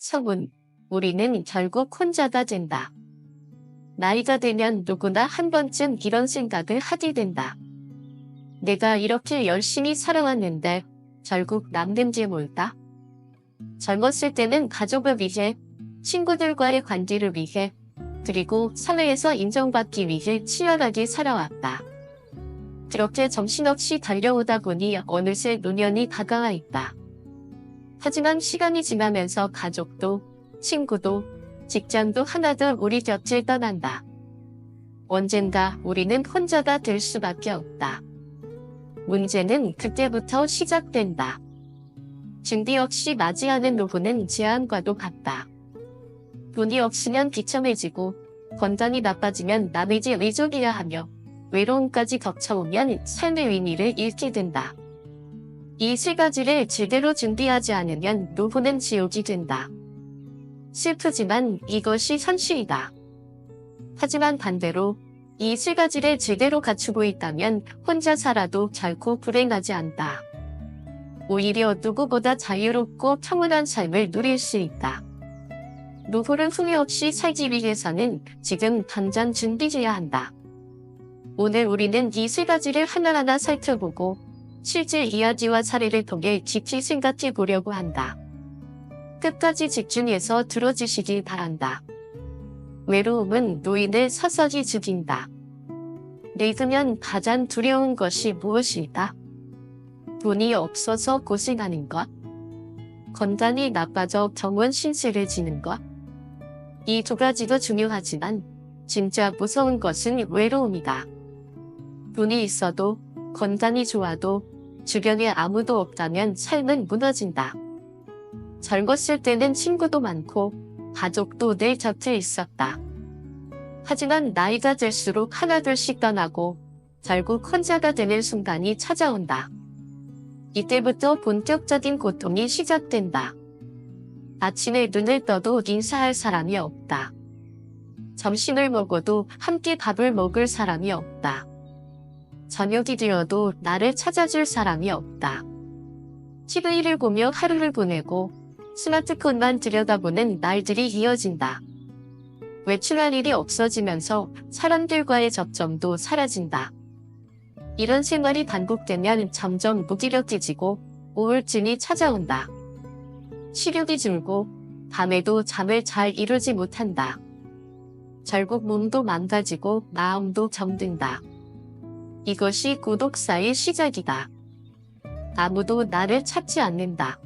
서문. 우리는 결국 혼자가 된다. 나이가 들면 누구나 한 번쯤 이런 생각을 하게 된다. 내가 이렇게 열심히 살아왔는데 결국 남는 게 뭘까? 젊었을 때는 가족을 위해, 친구들과의 관계를 위해, 그리고 사회에서 인정받기 위해 치열하게 살아왔다. 그렇게 정신없이 달려오다 보니 어느새 노년이 다가와 있다. 하지만 시간이 지나면서 가족도, 친구도, 직장도 하나둘 우리 곁을 떠난다. 언젠가 우리는 혼자가 될 수밖에 없다. 문제는 그때부터 시작된다. 준비 없이 맞이하는 노후는 재앙과도 같다. 돈이 없으면 비참해지고, 건강이 나빠지면 남의 집 의존해야 하며, 외로움까지 겹쳐오면 삶의 의미를 잃게 된다. 이 세 가지를 제대로 준비하지 않으면 노후는 지옥이 된다. 슬프지만 이것이 현실이다. 하지만 반대로 이 세 가지를 제대로 갖추고 있다면 혼자 살아도 결코 불행하지 않다. 오히려 누구보다 자유롭고 평온한 삶을 누릴 수 있다. 노후를 후회 없이 살기 위해서는 지금 당장 준비해야 한다. 오늘 우리는 이 세 가지를 하나하나 살펴보고 실제 이야기와 사례를 통해 깊이 생각해 보려고 한다. 끝까지 집중해서 들어주시길 바란다. 외로움은 노인을 서서히 죽인다. 늙으면 가장 두려운 것이 무엇일까? 돈이 없어서 고생하는 것? 건강이 나빠져 병원 신세를 지는 것? 이 두 가지도 중요하지만 진짜 무서운 것은 외로움이다. 돈이 있어도, 건강이 좋아도, 주변에 아무도 없다면 삶은 무너진다. 젊었을 때는 친구도 많고 가족도 내 곁에 있었다. 하지만 나이가 들수록 하나둘씩 떠나고 결국 혼자가 되는 순간이 찾아온다. 이때부터 본격적인 고통이 시작된다. 아침에 눈을 떠도 인사할 사람이 없다. 점심을 먹어도 함께 밥을 먹을 사람이 없다. 저녁이 되어도 나를 찾아줄 사람이 없다. TV를 보며 하루를 보내고 스마트폰만 들여다보는 날들이 이어진다. 외출할 일이 없어지면서 사람들과의 접점도 사라진다. 이런 생활이 반복되면 점점 무기력해지고 우울증이 찾아온다. 식욕이 줄고 밤에도 잠을 잘 이루지 못한다. 결국 몸도 망가지고 마음도 정든다. 이것이 고독사의 시작이다. 아무도 나를 찾지 않는다.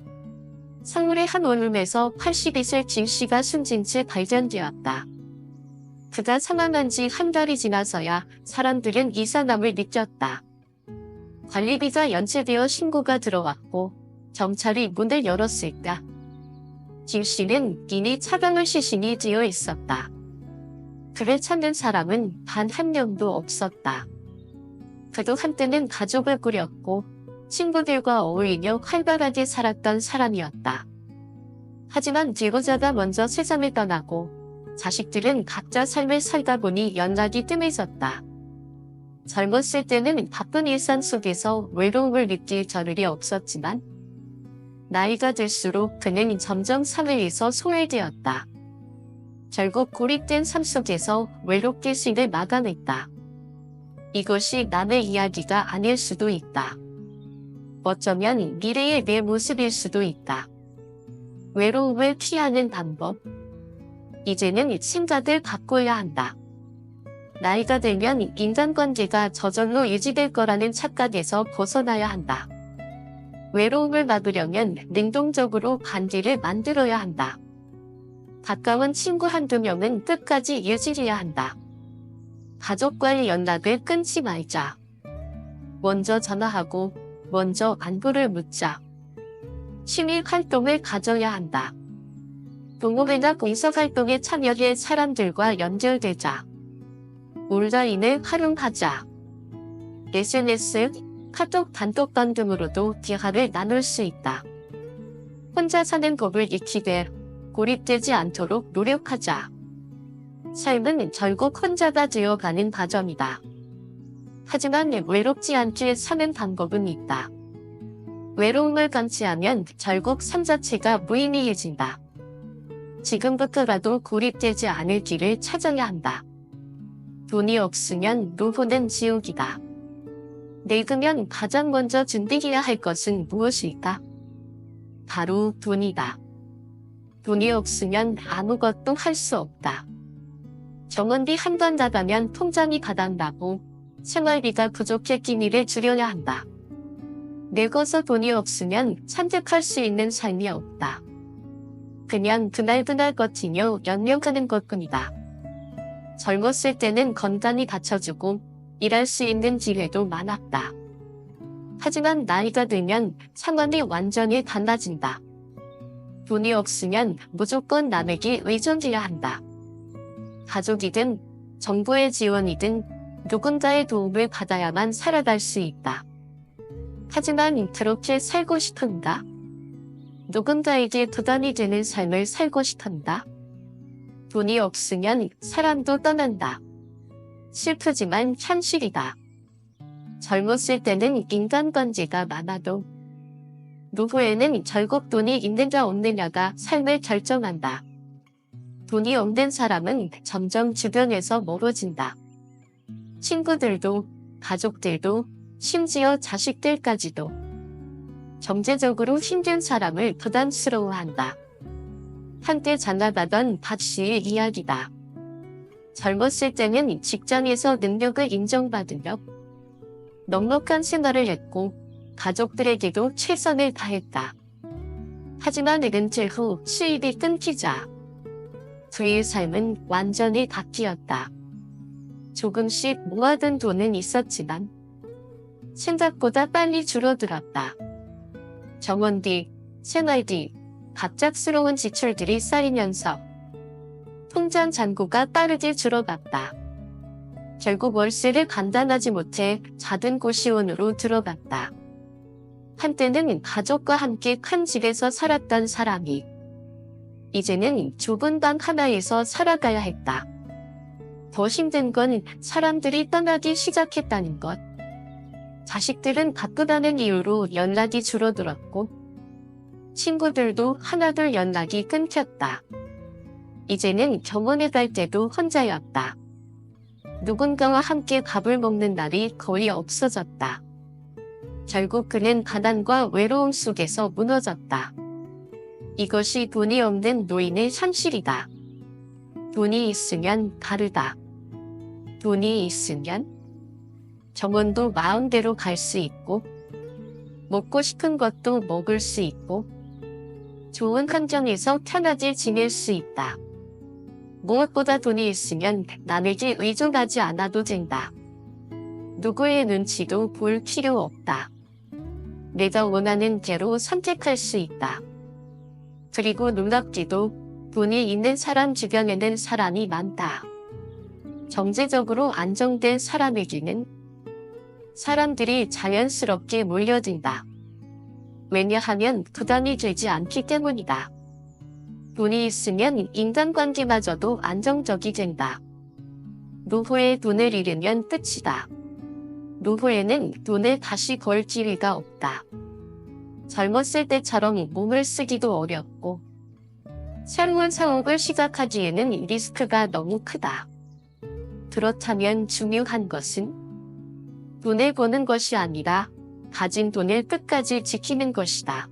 서울의 한 원룸에서 82세 진씨가 숨진 채 발견되었다. 그가 사망한 지 한 달이 지나서야 사람들은 이상함을 느꼈다. 관리비가 연체되어 신고가 들어왔고 경찰이 문을 열었을까? 진씨는 이미 차가운 시신이 되어 있었다. 그를 찾는 사람은 단 한 명도 없었다. 그도 한때는 가족을 꾸렸고 친구들과 어울리며 활발하게 살았던 사람이었다. 하지만 제보자가 먼저 세상을 떠나고 자식들은 각자 삶을 살다 보니 연락이 뜸해졌다. 젊었을 때는 바쁜 일상 속에서 외로움을 느낄 겨를이 없었지만 나이가 들수록 그는 점점 사회에서 소외되었다. 결국 고립된 삶 속에서 외롭게 쉰을 마감했다. 이것이 남의 이야기가 아닐 수도 있다. 어쩌면 미래의 내 모습일 수도 있다. 외로움을 피하는 방법. 이제는 생각을 바꿔야 한다. 나이가 들면 인간관계가 저절로 유지될 거라는 착각에서 벗어나야 한다. 외로움을 막으려면 능동적으로 관계를 만들어야 한다. 가까운 친구 한두 명은 끝까지 유지해야 한다. 가족과의 연락을 끊지 말자. 먼저 전화하고 먼저 안부를 묻자. 취미 활동을 가져야 한다. 동호회나 봉사활동에 참여해 사람들과 연결되자. 온라인을 활용하자. SNS, 카톡 단톡방 등으로도 대화를 나눌 수 있다. 혼자 사는 법을 익히되 고립되지 않도록 노력하자. 삶은 결국 혼자가 되어가는 과정이다. 하지만 외롭지 않게 사는 방법은 있다. 외로움을 감지하면 결국 삶 자체가 무의미해진다. 지금부터라도 고립되지 않을 길을 찾아야 한다. 돈이 없으면 노후는 지옥이다. 늙으면 가장 먼저 준비해야 할 것은 무엇일까? 바로 돈이다. 돈이 없으면 아무것도 할 수 없다. 정원비 한 번 나가면 통장이 바닥나고 생활비가 부족해 끼니를 줄여야 한다. 늙어서 돈이 없으면 산책할 수 있는 삶이 없다. 그냥 그날그날 버티며 연명하는 것뿐이다. 젊었을 때는 건강이 받쳐주고 일할 수 있는 기회도 많았다. 하지만 나이가 들면 상황이 완전히 달라진다. 돈이 없으면 무조건 남에게 의존해야 한다. 가족이든 정부의 지원이든 누군가의 도움을 받아야만 살아갈 수 있다. 하지만 그렇게 살고 싶은가? 누군가에게 부담이 되는 삶을 살고 싶은가? 돈이 없으면 사람도 떠난다. 슬프지만 현실이다. 젊었을 때는 인간관계가 많아도 노후에는 결국 돈이 있느냐 없느냐가 삶을 결정한다. 돈이 없는 사람은 점점 주변에서 멀어진다. 친구들도, 가족들도, 심지어 자식들까지도. 경제적으로 힘든 사람을 부담스러워한다. 한때 장가가던 박 씨의 이야기다. 젊었을 때는 직장에서 능력을 인정받으며 넉넉한 생활을 했고 가족들에게도 최선을 다했다. 하지만 은퇴 후 수입이 끊기자 그의 삶은 완전히 바뀌었다. 조금씩 모아둔 돈은 있었지만 생각보다 빨리 줄어들었다. 정원비, 생활비, 갑작스러운 지출들이 쌓이면서 통장 잔고가 빠르게 줄어갔다. 결국 월세를 감당하지 못해 작은 고시원으로 들어갔다. 한때는 가족과 함께 큰 집에서 살았던 사람이 이제는 좁은 방 하나에서 살아가야 했다. 더 힘든 건 사람들이 떠나기 시작했다는 것. 자식들은 바쁘다는 이유로 연락이 줄어들었고 친구들도 하나둘 연락이 끊겼다. 이제는 병원에 갈 때도 혼자였다. 누군가와 함께 밥을 먹는 날이 거의 없어졌다. 결국 그는 가난과 외로움 속에서 무너졌다. 이것이 돈이 없는 노인의 현실이다. 돈이 있으면 다르다. 돈이 있으면 정원도 마음대로 갈 수 있고 먹고 싶은 것도 먹을 수 있고 좋은 환경에서 편하게 지낼 수 있다. 무엇보다 돈이 있으면 남에게 의존하지 않아도 된다. 누구의 눈치도 볼 필요 없다. 내가 원하는 대로 선택할 수 있다. 그리고 놀랍게도 돈이 있는 사람 주변에는 사람이 많다. 경제적으로 안정된 사람에게는 사람들이 자연스럽게 몰려든다. 왜냐하면 부담이 되지 않기 때문이다. 돈이 있으면 인간관계마저도 안정적이 된다. 노후에 돈을 잃으면 끝이다. 노후에는 돈을 다시 벌 기회가 없다. 젊었을 때처럼 몸을 쓰기도 어렵고 새로운 사업을 시작하기에는 리스크가 너무 크다. 그렇다면 중요한 것은 돈을 버는 것이 아니라 가진 돈을 끝까지 지키는 것이다.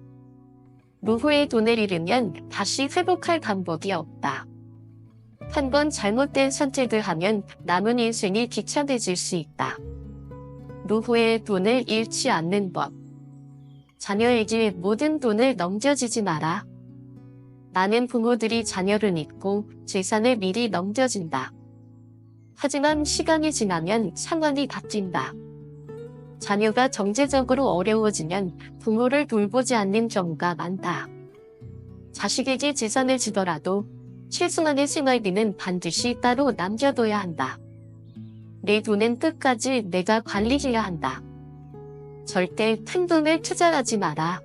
노후에 돈을 잃으면 다시 회복할 방법이 없다. 한 번 잘못된 선택을 하면 남은 인생이 비참해질 수 있다. 노후에 돈을 잃지 않는 법. 자녀에게 모든 돈을 넘겨주지 마라. 많은 부모들이 자녀를 잊고 재산을 미리 넘겨준다. 하지만 시간이 지나면 상황이 바뀐다. 자녀가 경제적으로 어려워지면 부모를 돌보지 않는 경우가 많다. 자식에게 재산을 주더라도 최소한의 생활비는 반드시 따로 남겨둬야 한다. 내 돈은 끝까지 내가 관리해야 한다. 절대 큰 돈을 투자하지 마라.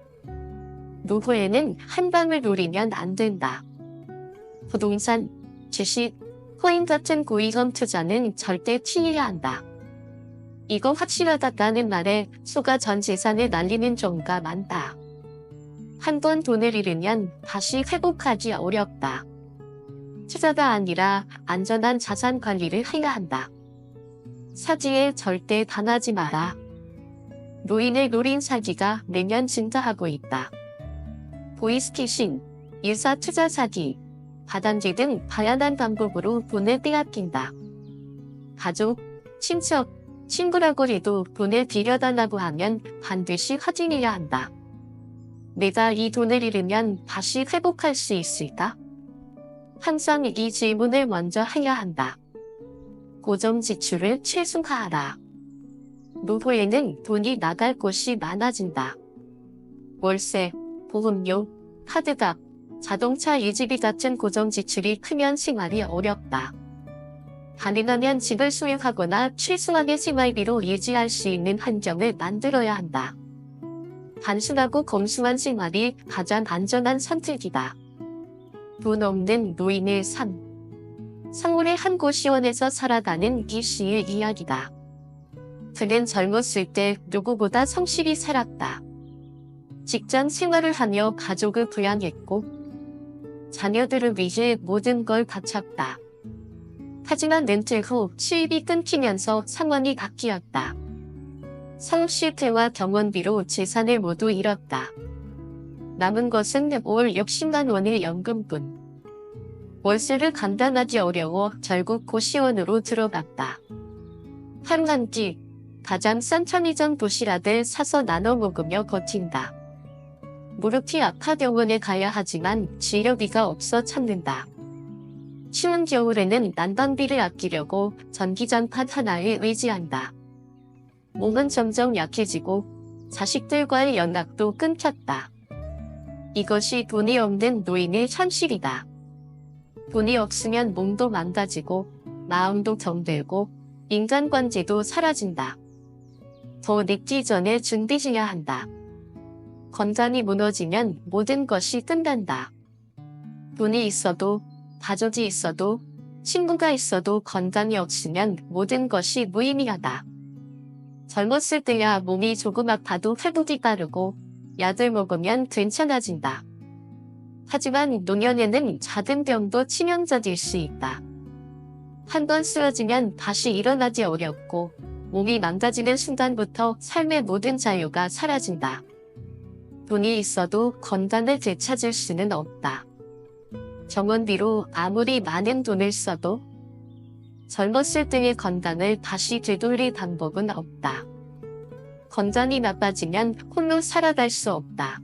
노후에는 한 방을 노리면 안 된다. 부동산, 주식, 코인 같은 고위험 투자는 절대 피해야 한다. 이거 확실하다는 말에 속아 전 재산을 날리는 경우가 많다. 한 번 돈을 잃으면 다시 회복하기 어렵다. 투자가 아니라 안전한 자산 관리를 해야 한다. 사지에 절대 당하지 마라. 노인을 노린 사기가 매년 증가하고 있다. 보이스피싱, 일사투자 사기, 바단지 등 다양한 방법으로 돈을 빼앗긴다. 가족, 친척, 친구라고 해도 돈을 빌려달라고 하면 반드시 확인해야 한다. 내가 이 돈을 잃으면 다시 회복할 수 있을까? 항상 이 질문을 먼저 해야 한다. 고정 지출을 최소화하라. 노후에는 돈이 나갈 곳이 많아진다. 월세, 보험료, 카드값, 자동차 유지비 같은 고정 지출이 크면 생활이 어렵다. 가능하면 집을 소유하거나 최소한의 생활비로 유지할 수 있는 환경을 만들어야 한다. 단순하고 검소한 생활이 가장 안전한 선택이다. 돈 없는 노인의 삶. 서울의 한 고시원에서 살아가는 이 씨의 이야기다. 그는 젊었을 때 누구보다 성실히 살았다. 직장 생활을 하며 가족을 부양했고 자녀들을 위해 모든 걸 바쳤다. 하지만 은퇴 후 수입이 끊기면서 상황이 바뀌었다. 사업 실패와 병원비로 재산을 모두 잃었다. 남은 것은 월 60만 원의 연금뿐. 월세를 감당하기 어려워 결국 고시원으로 들어갔다. 하루 한 끼, 가장 싼 편의점 도시락을 사서 나눠 먹으며 버틴다. 무릎이 아파 병원에 가야 하지만 치료비가 없어 참는다. 추운 겨울에는 난방비를 아끼려고 전기장판 하나에 의지한다. 몸은 점점 약해지고 자식들과의 연락도 끊겼다. 이것이 돈이 없는 노인의 현실이다. 돈이 없으면 몸도 망가지고 마음도 정들고 인간관계도 사라진다. 더 늦기 전에 준비해야 한다. 건강이 무너지면 모든 것이 끝난다. 돈이 있어도 가족이 있어도 친구가 있어도 건강이 없으면 모든 것이 무의미하다. 젊었을 때야 몸이 조금 아파도 회복이 빠르고 약을 먹으면 괜찮아진다. 하지만 노년에는 작은 병도 치명적일 수 있다. 한 번 쓰러지면 다시 일어나기 어렵고 몸이 망가지는 순간부터 삶의 모든 자유가 사라진다. 돈이 있어도 건강을 되찾을 수는 없다. 병원비로 아무리 많은 돈을 써도 젊었을 때의 건강을 다시 되돌릴 방법은 없다. 건강이 나빠지면 홀로 살아갈 수 없다.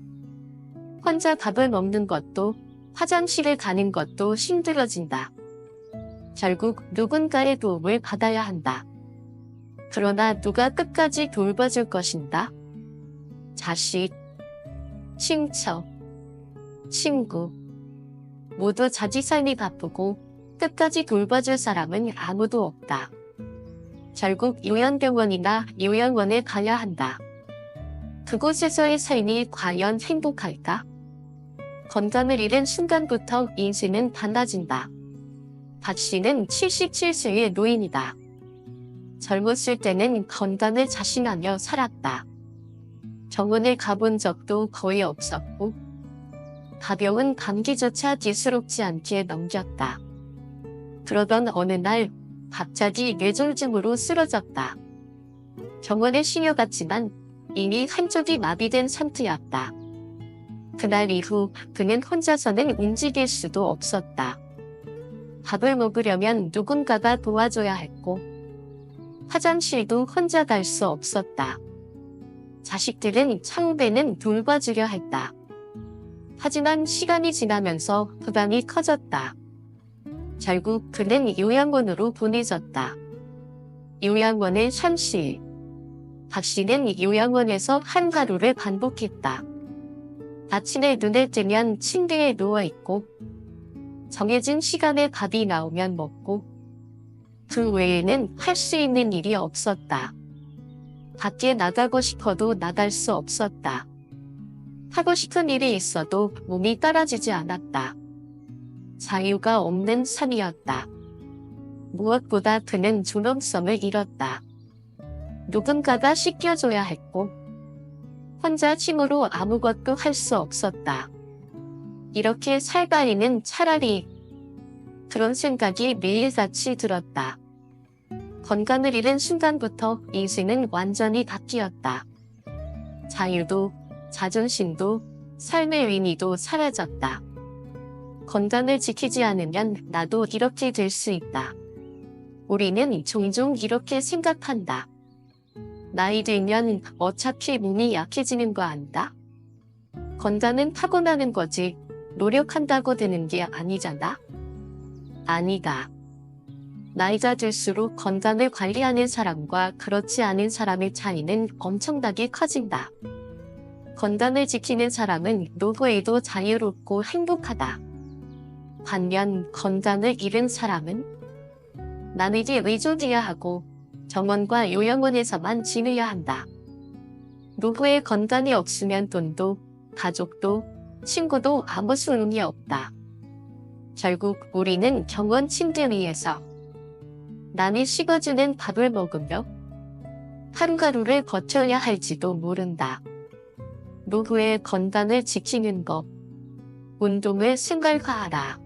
혼자 밥을 먹는 것도 화장실을 가는 것도 힘들어진다. 결국 누군가의 도움을 받아야 한다. 그러나 누가 끝까지 돌봐줄 것인가? 자식, 친척, 친구 모두 자기 삶이 바쁘고 끝까지 돌봐줄 사람은 아무도 없다. 결국 요양병원이나 요양원에 가야 한다. 그곳에서의 삶이 과연 행복할까? 건강을 잃은 순간부터 인생은 달라진다. 박 씨는 77세의 노인이다. 젊었을 때는 건강을 자신하며 살았다. 병원에 가본 적도 거의 없었고 가벼운 감기조차 대수롭지 않게 넘겼다. 그러던 어느 날 갑자기 뇌졸중으로 쓰러졌다. 병원에 실려갔지만 이미 한쪽이 마비된 상태였다. 그날 이후 그는 혼자서는 움직일 수도 없었다. 밥을 먹으려면 누군가가 도와줘야 했고 화장실도 혼자 갈 수 없었다. 자식들은 처음에는 돌봐주려 했다. 하지만 시간이 지나면서 부담이 커졌다. 결국 그는 요양원으로 보내졌다. 요양원의 샴실. 박 씨는 요양원에서 한 하루를 반복했다. 아침에 눈을 뜨면 침대에 누워있고 정해진 시간에 밥이 나오면 먹고 그 외에는 할 수 있는 일이 없었다. 밖에 나가고 싶어도 나갈 수 없었다. 하고 싶은 일이 있어도 몸이 따라주지 않았다. 자유가 없는 삶이었다. 무엇보다 그는 존엄성을 잃었다. 누군가가 씻겨줘야 했고 혼자 힘으로 아무것도 할 수 없었다. 이렇게 살 바에는 차라리 그런 생각이 매일같이 들었다. 건강을 잃은 순간부터 인생은 완전히 바뀌었다. 자유도, 자존심도, 삶의 의미도 사라졌다. 건강을 지키지 않으면 나도 이렇게 될 수 있다. 우리는 종종 이렇게 생각한다. 나이 들면 어차피 몸이 약해지는 거 안다? 건강은 타고나는 거지 노력한다고 되는 게 아니잖아? 아니다. 나이가 들수록 건강을 관리하는 사람과 그렇지 않은 사람의 차이는 엄청나게 커진다. 건강을 지키는 사람은 노후에도 자유롭고 행복하다. 반면 건강을 잃은 사람은 남에게 의존해야 하고 정원과 요양원에서만 지내야 한다. 노후에 건강이 없으면 돈도, 가족도, 친구도 아무 소용이 없다. 결국 우리는 병원 침대 위에서 남이 식어주는 밥을 먹으며 하루하루를 버텨야 할지도 모른다. 노후의 건강을 지키는 것. 운동을 생활화하라.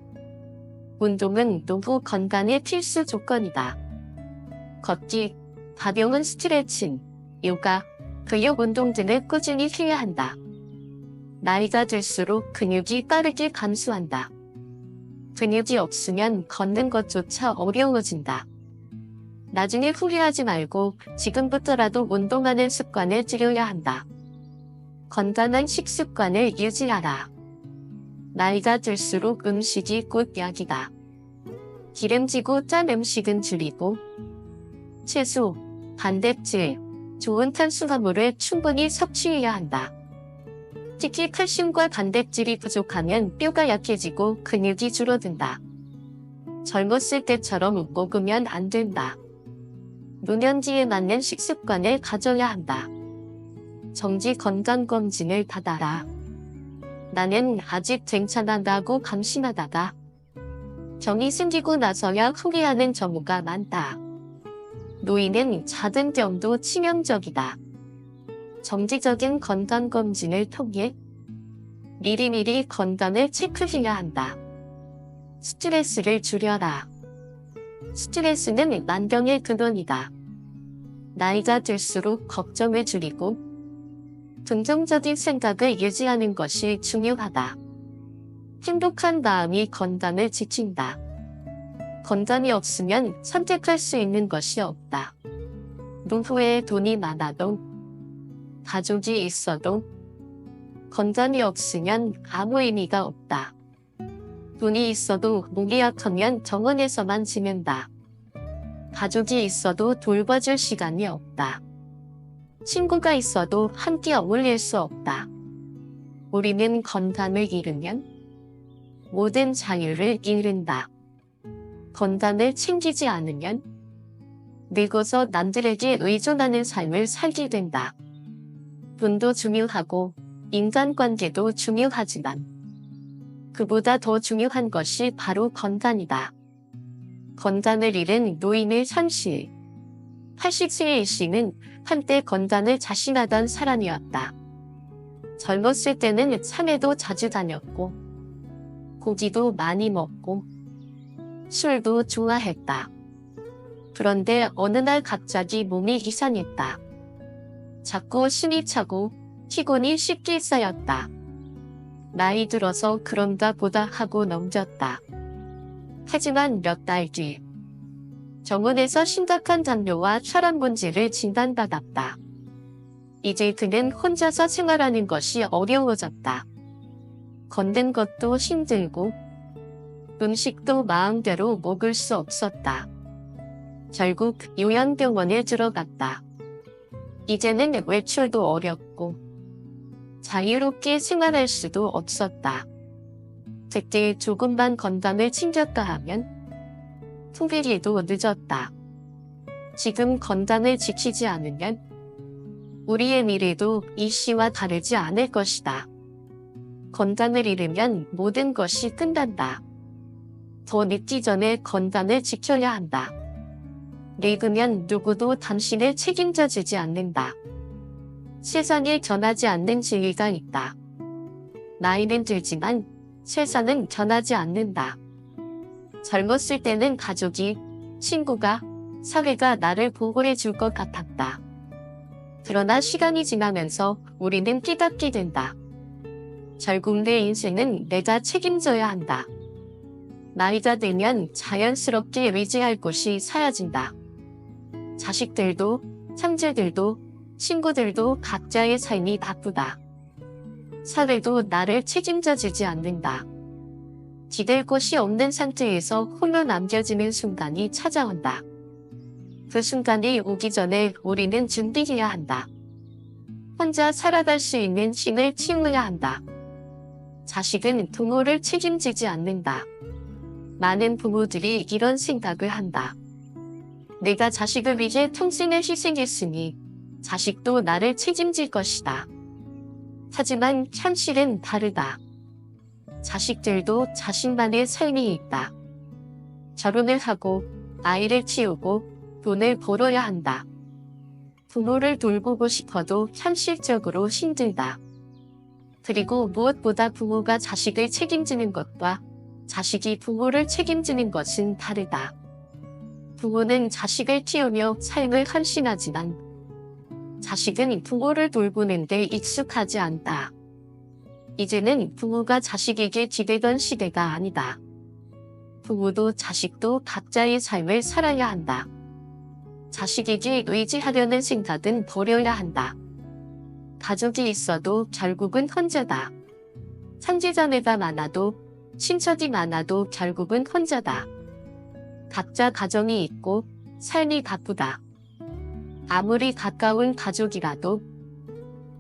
운동은 노후 건강의 필수 조건이다. 걷기, 가벼운 스트레칭, 요가, 근력 운동 등을 꾸준히 해야 한다. 나이가 들수록 근육이 빠르게 감소한다. 근육이 없으면 걷는 것조차 어려워진다. 나중에 후회하지 말고 지금부터라도 운동하는 습관을 들여야 한다. 건강한 식습관을 유지하라. 나이가 들수록 음식이 곧 약이다. 기름지고 짠 음식은 줄이고 채소, 단백질, 좋은 탄수화물을 충분히 섭취해야 한다. 특히 칼슘과 단백질이 부족하면 뼈가 약해지고 근육이 줄어든다. 젊었을 때처럼 먹으면 안 된다. 노년기에 맞는 식습관을 가져야 한다. 정기 건강검진을 받아라. 나는 아직 괜찮다고 감심하다가 병이 생기고 나서야 후회하는 경우가 많다. 노인은 작은 병도 치명적이다. 정기적인 건강검진을 통해 미리미리 건강을 체크해야 한다. 스트레스를 줄여라. 스트레스는 만병의 근원이다. 나이가 들수록 걱정을 줄이고 긍정적인 생각을 유지하는 것이 중요하다. 행복한 마음이 건강을 지킨다. 건강이 없으면 선택할 수 있는 것이 없다. 노후에 돈이 많아도, 가족이 있어도, 건강이 없으면 아무 의미가 없다. 돈이 있어도 몸이 약하면 병원에서만 지낸다. 가족이 있어도 돌봐줄 시간이 없다. 친구가 있어도 함께 어울릴 수 없다. 우리는 건강을 잃으면 모든 자유를 잃는다. 건강을 챙기지 않으면 늙어서 남들에게 의존하는 삶을 살게 된다. 돈도 중요하고 인간관계도 중요하지만 그보다 더 중요한 것이 바로 건강이다. 건강을 잃은 노인의 현실. 80세의 씨는 한때 건강을 자신하던 사람이었다. 젊었을 때는 산에도 자주 다녔고 고기도 많이 먹고 술도 좋아했다. 그런데 어느 날 갑자기 몸이 이상했다. 자꾸 숨이 차고 피곤이 쉽게 쌓였다. 나이 들어서 그런가 보다 하고 넘겼다. 하지만 몇 달 뒤 병원에서 심각한 당뇨와 혈압 문제를 진단받았다. 이제 그는 혼자서 생활하는 것이 어려워졌다. 걷는 것도 힘들고 음식도 마음대로 먹을 수 없었다. 결국 요양병원에 들어갔다. 이제는 외출도 어렵고 자유롭게 생활할 수도 없었다. 그때 조금만 건강을 챙겼다 하면 후회에도 늦었다. 지금 건강을 지키지 않으면 우리의 미래도 이 씨와 다르지 않을 것이다. 건강을 잃으면 모든 것이 끝난다. 더 늦기 전에 건강을 지켜야 한다. 늙으면 누구도 당신을 책임져 주지 않는다. 세상에 변하지 않는 진리가 있다. 나이는 들지만 세상은 변하지 않는다. 젊었을 때는 가족이, 친구가, 사회가 나를 보호해 줄 것 같았다. 그러나 시간이 지나면서 우리는 깨닫게 된다. 결국 내 인생은 내가 책임져야 한다. 나이가 들면 자연스럽게 의지할 곳이 사라진다. 자식들도, 형제들도, 친구들도 각자의 삶이 바쁘다. 사회도 나를 책임져 주지 않는다. 기댈 곳이 없는 상태에서 홀로 남겨지는 순간이 찾아온다. 그 순간이 오기 전에 우리는 준비해야 한다. 혼자 살아갈 수 있는 힘을 키워야 한다. 자식은 부모를 책임지지 않는다. 많은 부모들이 이런 생각을 한다. 내가 자식을 위해 평생을 희생했으니 자식도 나를 책임질 것이다. 하지만 현실은 다르다. 자식들도 자신만의 삶이 있다. 결혼을 하고 아이를 키우고 돈을 벌어야 한다. 부모를 돌보고 싶어도 현실적으로 힘들다. 그리고 무엇보다 부모가 자식을 책임지는 것과 자식이 부모를 책임지는 것은 다르다. 부모는 자식을 키우며 삶을 헌신하지만 자식은 부모를 돌보는 데 익숙하지 않다. 이제는 부모가 자식에게 기대던 시대가 아니다. 부모도 자식도 각자의 삶을 살아야 한다. 자식에게 의지하려는 생각은 버려야 한다. 가족이 있어도 결국은 혼자다. 형제자매가 많아도 친척이 많아도 결국은 혼자다. 각자 가정이 있고 삶이 바쁘다. 아무리 가까운 가족이라도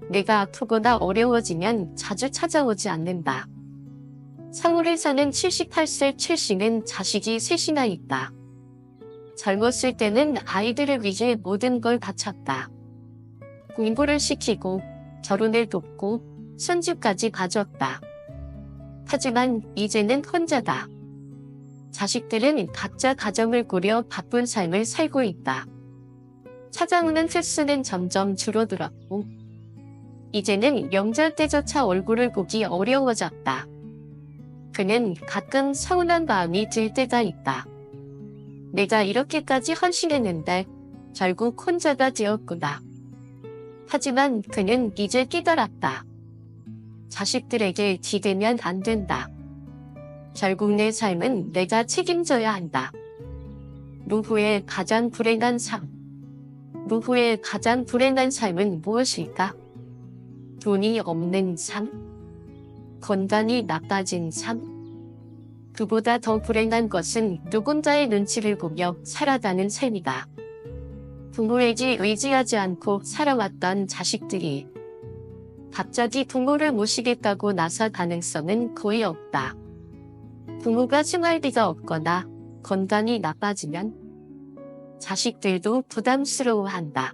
내가 아프거나 어려워지면 자주 찾아오지 않는다. 서울에 사는 78세 최 씨는 자식이 셋이나 있다. 젊었을 때는 아이들을 위해 모든 걸 바쳤다. 공부를 시키고 결혼을 돕고 손주까지 봐줬다. 하지만 이제는 혼자다. 자식들은 각자 가정을 꾸려 바쁜 삶을 살고 있다. 찾아오는 횟수는 점점 줄어들었고 이제는 명절 때조차 얼굴을 보기 어려워졌다. 그는 가끔 서운한 마음이 들 때가 있다. 내가 이렇게까지 헌신했는데 결국 혼자가 되었구나. 하지만 그는 이제 깨달았다. 자식들에게 기대면 안 된다. 결국 내 삶은 내가 책임져야 한다. 노후의 가장 불행한 삶. 노후의 가장 불행한 삶은 무엇일까? 돈이 없는 삶? 건강이 나빠진 삶? 그보다 더 불행한 것은 누군가의 눈치를 보며 살아가는 삶이다. 부모에게 의지하지 않고 살아왔던 자식들이 갑자기 부모를 모시겠다고 나설 가능성은 거의 없다. 부모가 생활비가 없거나 건강이 나빠지면 자식들도 부담스러워한다.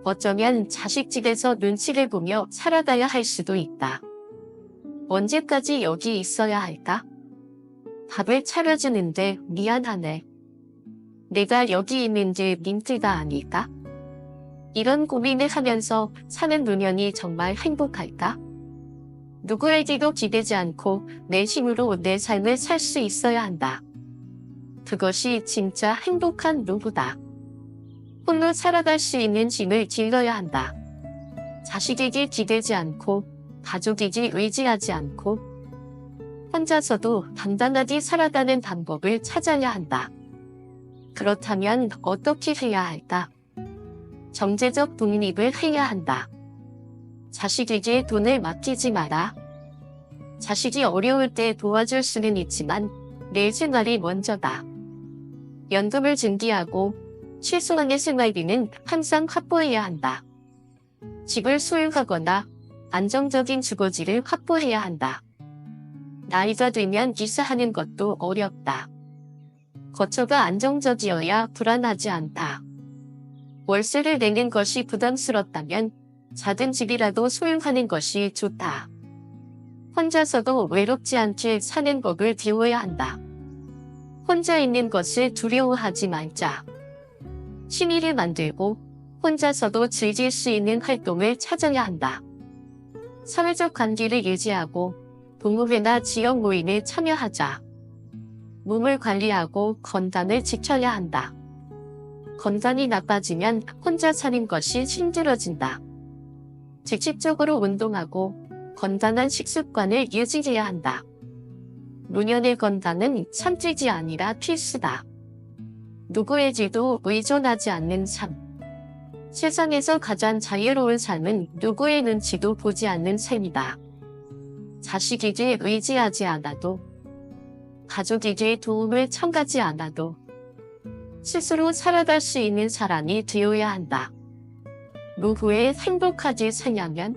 어쩌면 자식 집에서 눈치를 보며 살아가야 할 수도 있다. 언제까지 여기 있어야 할까? 밥을 차려주는데 미안하네. 내가 여기 있는지 민트가 아닐까? 이런 고민을 하면서 사는 노년이 정말 행복할까? 누구에게도 기대지 않고 내 힘으로 내 삶을 살 수 있어야 한다. 그것이 진짜 행복한 노후다. 홀로 살아갈 수 있는 힘을 길러야 한다. 자식에게 기대지 않고 가족에게 의지하지 않고 혼자서도 단단하게 살아가는 방법을 찾아야 한다. 그렇다면 어떻게 해야 할까? 경제적 독립을 해야 한다. 자식에게 돈을 맡기지 마라. 자식이 어려울 때 도와줄 수는 있지만 내 생활이 먼저다. 연금을 준비하고 최소한의 생활비는 항상 확보해야 한다. 집을 소유하거나 안정적인 주거지를 확보해야 한다. 나이가 들면 이사하는 것도 어렵다. 거처가 안정적이어야 불안하지 않다. 월세를 내는 것이 부담스럽다면 작은 집이라도 소유하는 것이 좋다. 혼자서도 외롭지 않게 사는 법을 배워야 한다. 혼자 있는 것을 두려워하지 말자. 취미를 만들고 혼자서도 즐길 수 있는 활동을 찾아야 한다. 사회적 관계를 유지하고 동호회나 지역 모임에 참여하자. 몸을 관리하고 건강을 지켜야 한다. 건강이 나빠지면 혼자 사는 것이 힘들어진다. 직접적으로 운동하고 건강한 식습관을 유지해야 한다. 노년의 건강은 참지지 아니라 필수다. 누구에게도 의존하지 않는 삶. 세상에서 가장 자유로운 삶은 누구의 눈치도 보지 않는 삶이다. 자식에게 의지하지 않아도, 가족에게 도움을 청하지 않아도 스스로 살아갈 수 있는 사람이 되어야 한다. 노후에 행복하게 살려면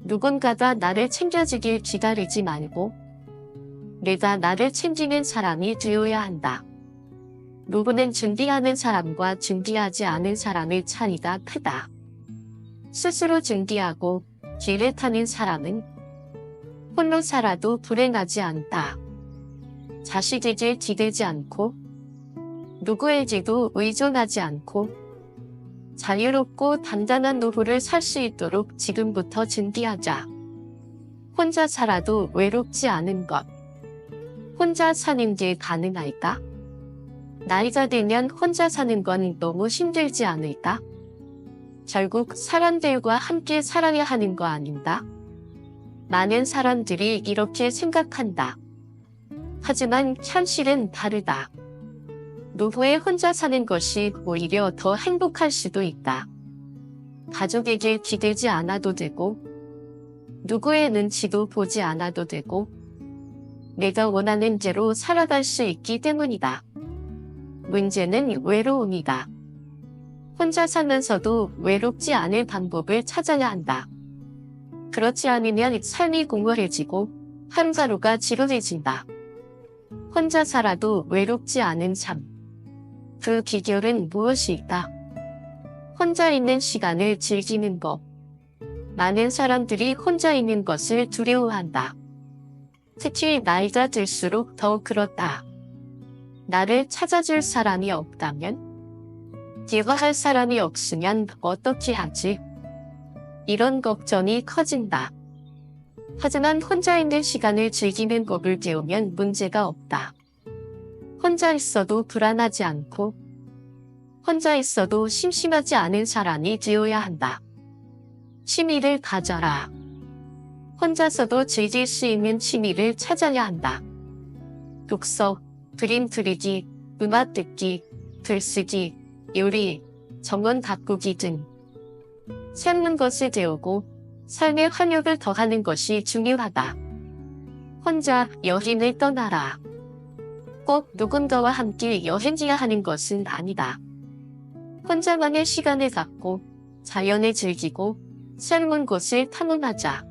누군가가 나를 챙겨주길 기다리지 말고 내가 나를 챙기는 사람이 되어야 한다. 노후는 준비하는 사람과 준비하지 않은 사람의 차이가 크다. 스스로 준비하고 길을 타는 사람은 홀로 살아도 불행하지 않다. 자식에게 기대지 않고 누구에게도 의존하지 않고 자유롭고 단단한 노후를 살 수 있도록 지금부터 준비하자. 혼자 살아도 외롭지 않은 것. 혼자 사는 게 가능할까? 나이가 들면 혼자 사는 건 너무 힘들지 않을까? 결국 사람들과 함께 살아야 하는 거 아닌가? 많은 사람들이 이렇게 생각한다. 하지만 현실은 다르다. 노후에 혼자 사는 것이 오히려 더 행복할 수도 있다. 가족에게 기대지 않아도 되고, 누구의 눈치도 보지 않아도 되고, 내가 원하는 대로 살아갈 수 있기 때문이다. 문제는 외로움이다. 혼자 살면서도 외롭지 않을 방법을 찾아야 한다. 그렇지 않으면 삶이 공허해지고 하루하루가 지루해진다. 혼자 살아도 외롭지 않은 삶. 그 비결은 무엇일까? 혼자 있는 시간을 즐기는 법. 많은 사람들이 혼자 있는 것을 두려워한다. 특히 나이가 들수록 더 그렇다. 나를 찾아줄 사람이 없다면? 대화할 사람이 없으면 어떻게 하지? 이런 걱정이 커진다. 하지만 혼자 있는 시간을 즐기는 법을 배우면 문제가 없다. 혼자 있어도 불안하지 않고 혼자 있어도 심심하지 않은 사람이 되어야 한다. 취미를 가져라. 혼자서도 즐길 수 있는 취미를 찾아야 한다. 독서, 그림 그리기, 음악 듣기, 글쓰기, 요리, 정원 가꾸기 등 새로운 것을 배우고 삶의 활력을 더하는 것이 중요하다. 혼자 여행을 떠나라. 꼭 누군가와 함께 여행해야 하는 것은 아니다. 혼자만의 시간을 갖고 자연을 즐기고 새로운 곳을 탐험하자.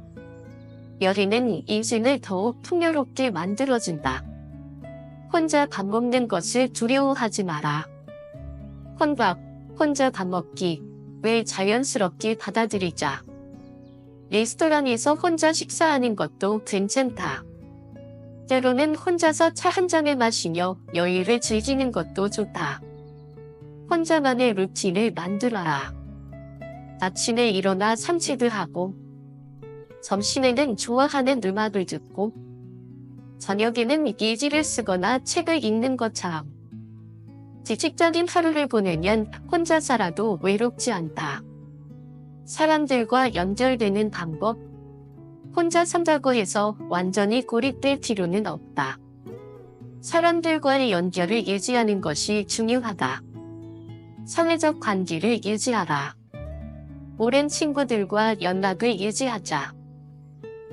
여행은 인생을 더욱 풍요롭게 만들어준다. 혼자 밥 먹는 것을 두려워하지 마라. 혼자 밥 먹기, 왜 자연스럽게 받아들이자. 레스토랑에서 혼자 식사하는 것도 괜찮다. 때로는 혼자서 차 한 잔을 마시며 여유를 즐기는 것도 좋다. 혼자만의 루틴을 만들어라. 아침에 일어나 산책을 하고, 점심에는 좋아하는 음악을 듣고, 저녁에는 일기를 쓰거나 책을 읽는 것처럼 직접적인 하루를 보내면 혼자 살아도 외롭지 않다. 사람들과 연결되는 방법. 혼자 산다고 해서 완전히 고립될 필요는 없다. 사람들과의 연결을 유지하는 것이 중요하다. 사회적 관계를 유지하라. 오랜 친구들과 연락을 유지하자.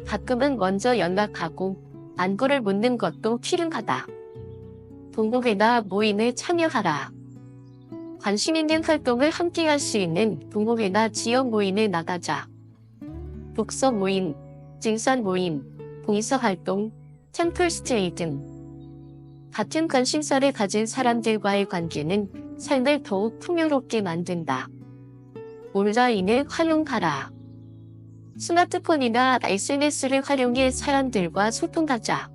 가끔은 먼저 연락하고 안부를 묻는 것도 필요하다. 동호회나 모임에 참여하라. 관심 있는 활동을 함께 할 수 있는 동호회나 지역 모임에 나가자. 독서 모임, 등산 모임, 봉사활동, 템플스테이 등 같은 관심사를 가진 사람들과의 관계는 삶을 더욱 풍요롭게 만든다. 온라인을 활용하라. 스마트폰이나 SNS를 활용해 사람들과 소통하자.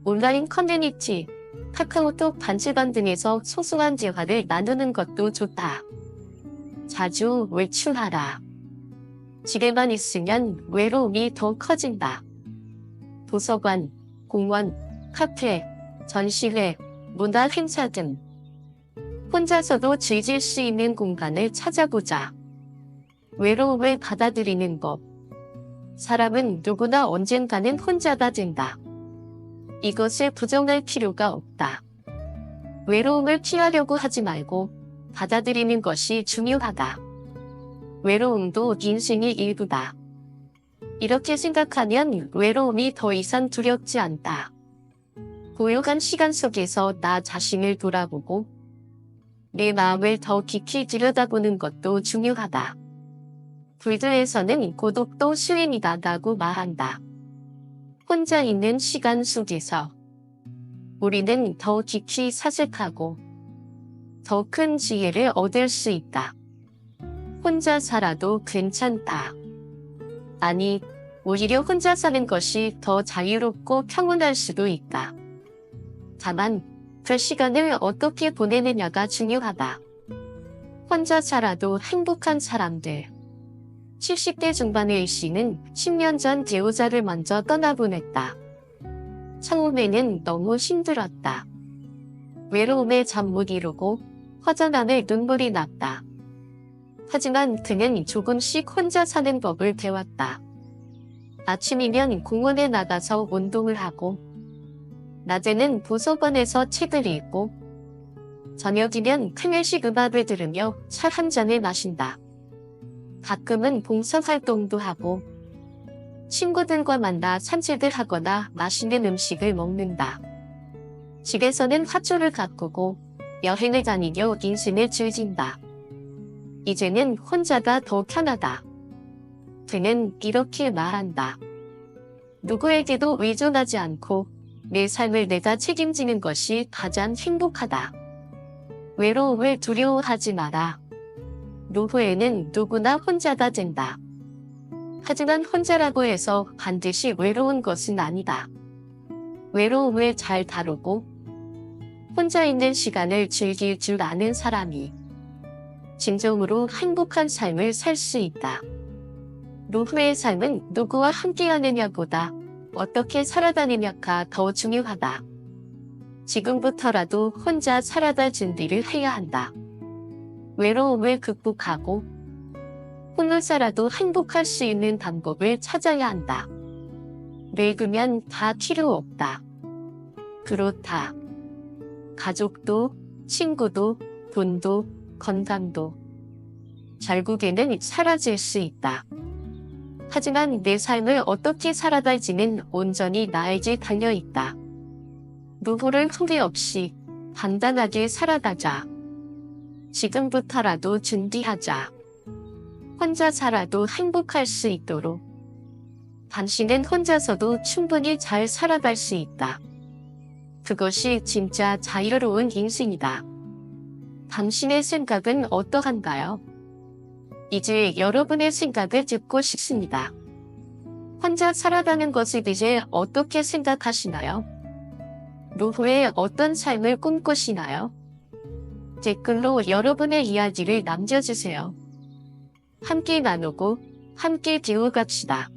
온라인 커뮤니티, 카카오톡 단체방 등에서 소소한 대화를 나누는 것도 좋다. 자주 외출하라. 집에만 있으면 외로움이 더 커진다. 도서관, 공원, 카페, 전시회, 문화 행사 등 혼자서도 즐길 수 있는 공간을 찾아보자. 외로움을 받아들이는 법. 사람은 누구나 언젠가는 혼자가 된다. 이것을 부정할 필요가 없다. 외로움을 피하려고 하지 말고 받아들이는 것이 중요하다. 외로움도 인생의 일부다. 이렇게 생각하면 외로움이 더 이상 두렵지 않다. 고요한 시간 속에서 나 자신을 돌아보고 내 마음을 더 깊이 들여다보는 것도 중요하다. 불교에서는 고독도 수행이다라고 말한다. 혼자 있는 시간 속에서 우리는 더 깊이 사색하고 더 큰 지혜를 얻을 수 있다. 혼자 살아도 괜찮다. 아니, 오히려 혼자 사는 것이 더 자유롭고 평온할 수도 있다. 다만 그 시간을 어떻게 보내느냐가 중요하다. 혼자 살아도 행복한 사람들. 70대 중반의 A씨는 10년 전 배우자를 먼저 떠나보냈다. 처음에는 너무 힘들었다. 외로움에 잠 못 이루고 허전함에 눈물이 났다. 하지만 그는 조금씩 혼자 사는 법을 배웠다. 아침이면 공원에 나가서 운동을 하고 낮에는 도서관에서 책을 읽고 저녁이면 클래식 음악을 들으며 차 한 잔을 마신다. 가끔은 봉사활동도 하고 친구들과 만나 산책을 하거나 맛있는 음식을 먹는다. 집에서는 화초를 가꾸고 여행을 다니며 인생을 즐긴다. 이제는 혼자가 더 편하다. 그는 이렇게 말한다. 누구에게도 의존하지 않고 내 삶을 내가 책임지는 것이 가장 행복하다. 외로움을 두려워하지 마라. 노후에는 누구나 혼자가 된다. 하지만 혼자라고 해서 반드시 외로운 것은 아니다. 외로움을 잘 다루고 혼자 있는 시간을 즐길 줄 아는 사람이 진정으로 행복한 삶을 살 수 있다. 노후의 삶은 누구와 함께하느냐보다 어떻게 살아가느냐가 더 중요하다. 지금부터라도 혼자 살아갈 준비를 해야 한다. 외로움을 극복하고 홀로 살아도 행복할 수 있는 방법을 찾아야 한다. 늙으면 다 필요 없다. 그렇다. 가족도, 친구도, 돈도, 건강도 결국에는 사라질 수 있다. 하지만 내 삶을 어떻게 살아갈지는 온전히 나에게 달려있다. 누구를 후회 없이 단단하게 살아가자. 지금부터라도 준비하자. 혼자 살아도 행복할 수 있도록. 당신은 혼자서도 충분히 잘 살아갈 수 있다. 그것이 진짜 자유로운 인생이다. 당신의 생각은 어떠한가요? 이제 여러분의 생각을 듣고 싶습니다. 혼자 살아가는 것에 대해 어떻게 생각하시나요? 노후에 어떤 삶을 꿈꾸시나요? 댓글로 여러분의 이야기를 남겨주세요. 함께 나누고 함께 배워갑시다.